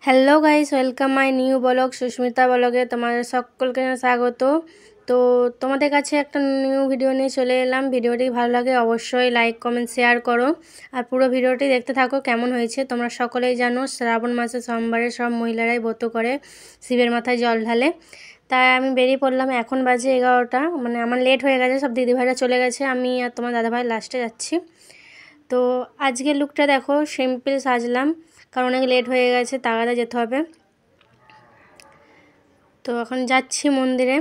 Hello guys, welcome my new blog Susmita ব্লগে তোমাদের সকলকে স্বাগত। তো তোমাদের কাছে একটা নিউ ভিডিও নিয়ে চলে এলাম। ভিডিওটি ভালো লাগে অবশ্যই লাইক কমেন্ট শেয়ার করো, আর পুরো ভিডিওটি দেখতে থাকো। কেমন হয়েছে তোমরা সকলেই জানো, শ্রাবণ মাসে সোমবারে সব মহিলারাই ব্রত করে শিবের মাথায় জল ঢালে। তাই আমি বেরিয়ে পড়লাম। এখন বাজে 11টা, মানে আমার লেট হয়ে গেছে, সব দিদিভাইরা চলে গেছে, আমি আর তোমার দাদাভাই লাস্টে যাচ্ছি। তো আজকের লুকটা দেখো, সিম্পল সাজলাম কারণ অনেক লেট হয়ে গেছে, তাড়াতাড়ি যেতে হবে। তো এখন যাচ্ছি মন্দিরে।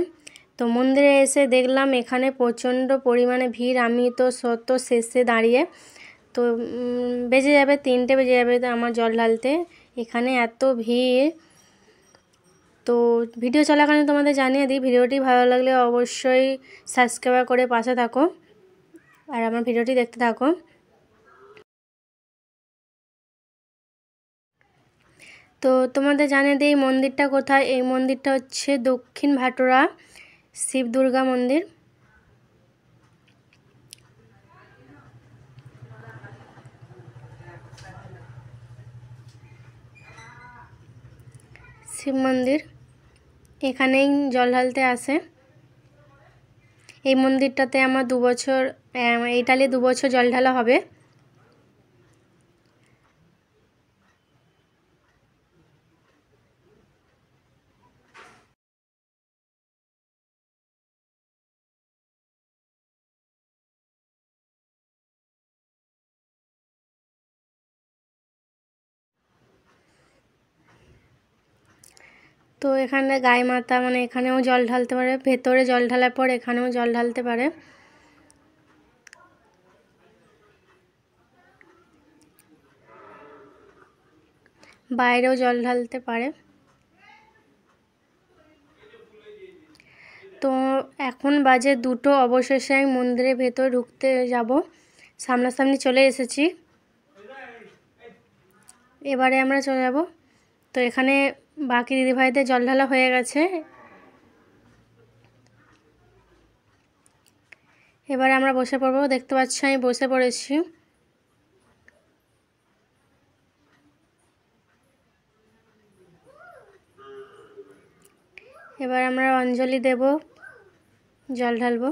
তো মন্দিরে এসে দেখলাম এখানে প্রচণ্ড পরিমাণে ভিড়। আমি তো সত্য শেষে দাঁড়িয়ে, তো বেজে যাবে 3টে বেজে যাবে তো আমার জল ঢালতে। এখানে এত ভিড়। তো ভিডিও চলাকালীন তোমাদের জানিয়ে দিই, ভিডিওটি ভালো লাগলে অবশ্যই সাবস্ক্রাইব করে পাশে থাকো আর আমার ভিডিওটি দেখতে থাকো। তো তোমাদের জানিয়ে দিই মন্দিরটা কোথায়। এই মন্দিরটা হচ্ছে দক্ষিণ ভাটোরা শিব দুর্গা মন্দির। শিব মন্দির, এখানেই জল ঢালতে আসে। এই মন্দিরটাতে আমার 2 বছর, এই টালে 2 বছর জল ঢালা হবে। তো এখানে গায়ে মাতা, মানে এখানেও জল ঢালতে পারে, ভেতরে জল ঢালার পর এখানেও জল ঢালতে পারে, বাইরেও জল ঢালতে পারে। তো এখন বাজে 2টো, অবশেষে আমি মন্দিরের ভেতর ঢুকতে যাব, সামনাসামনি চলে এসেছি। এবারে আমরা চলে যাব। তো এখানে বাকি দিদিভাইদের জল ঢালা হয়ে গেছে, এবারে আমরা বসে পড়বো। দেখতে পাচ্ছি আমি বসে পড়েছি। এবার আমরা অঞ্জলি দেব, জল ঢালবো।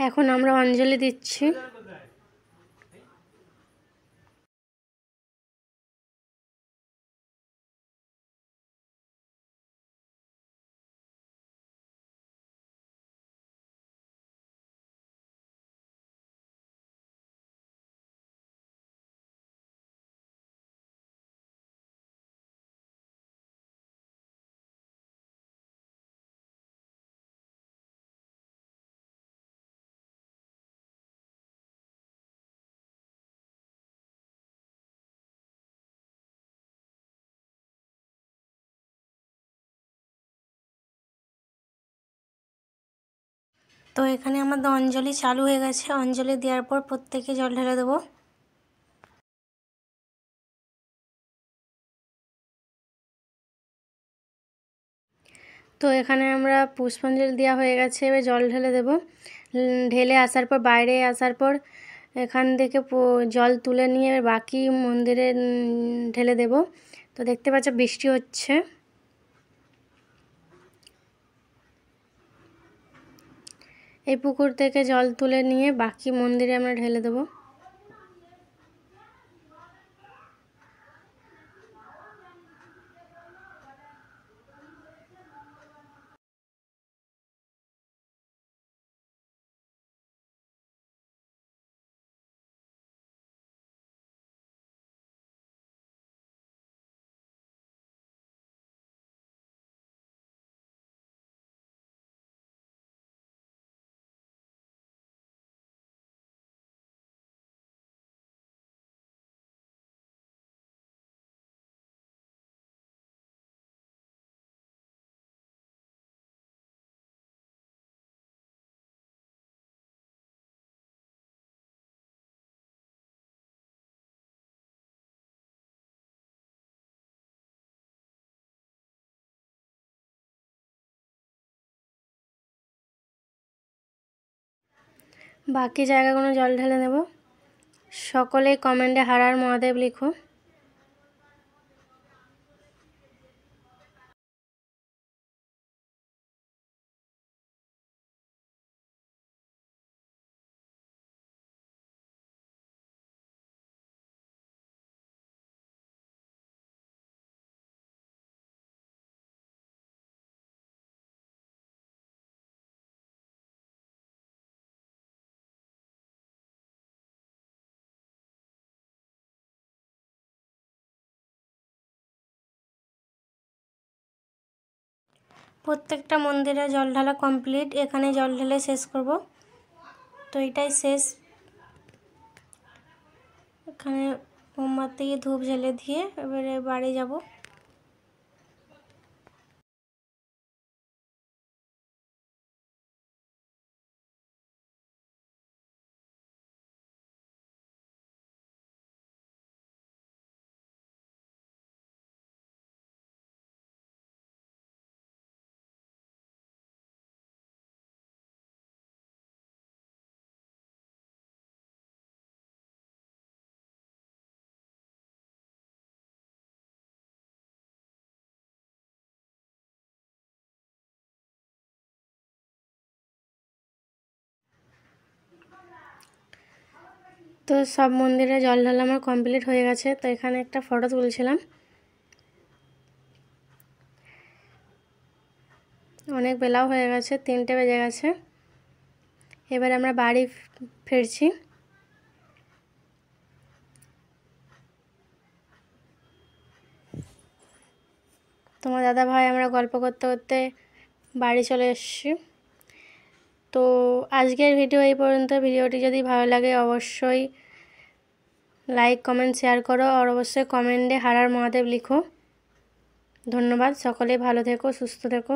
এখন আমরা অঞ্জলি দিচ্ছি। তো এখানে আমাদের অঞ্জলি চালু হয়ে গেছে। অঞ্জলি দেওয়ার পর প্রত্যেকে জল ঢেলে দেবো। তো এখানে আমরা পুষ্পাঞ্জলি দেওয়া হয়ে গেছে, এবার জল ঢেলে দেবো। ঢেলে আসার পর, বাইরে আসার পর এখান থেকে জল তুলে নিয়ে বাকি মন্দিরে ঢেলে দেব। তো দেখতে পাচ্ছ বৃষ্টি হচ্ছে। এই পুকুর থেকে জল তুলে নিয়ে বাকি মন্দিরে আমরা ঢেলে দেবো। বাকি জায়গাগুলো জল ঢেলে নেব। সকলেই কমেন্টে হর হর মহাদেব লিখো। প্রত্যেকটা মন্দিরে জল ঢালা কমপ্লিট, এখানে জল ঢেলে শেষ করব। তো এটাই শেষ। এখানে মোমবাতি ধূপ জ্বেলে দিয়ে এবারে বাড়ি যাব। তো সব মন্দিরে জল ঢালা আমার কমপ্লিট হয়ে গেছে। তো এখানে একটা ফটো তুলছিলাম। অনেক বেলাও হয়ে গেছে, 3টে বেজে গেছে। এবার আমরা বাড়ি ফিরছি। তোমার দাদা ভাই আমরা গল্প করতে করতে বাড়ি চলে এসেছি। তো আজকের ভিডিও এই পর্যন্ত। ভিডিওটি যদি ভালো লাগে অবশ্যই লাইক কমেন্ট শেয়ার করো, আর অবশ্যই কমেন্টে হর হর মহাদেব লিখো। ধন্যবাদ। সকলেই ভালো থেকো, সুস্থ থেকো।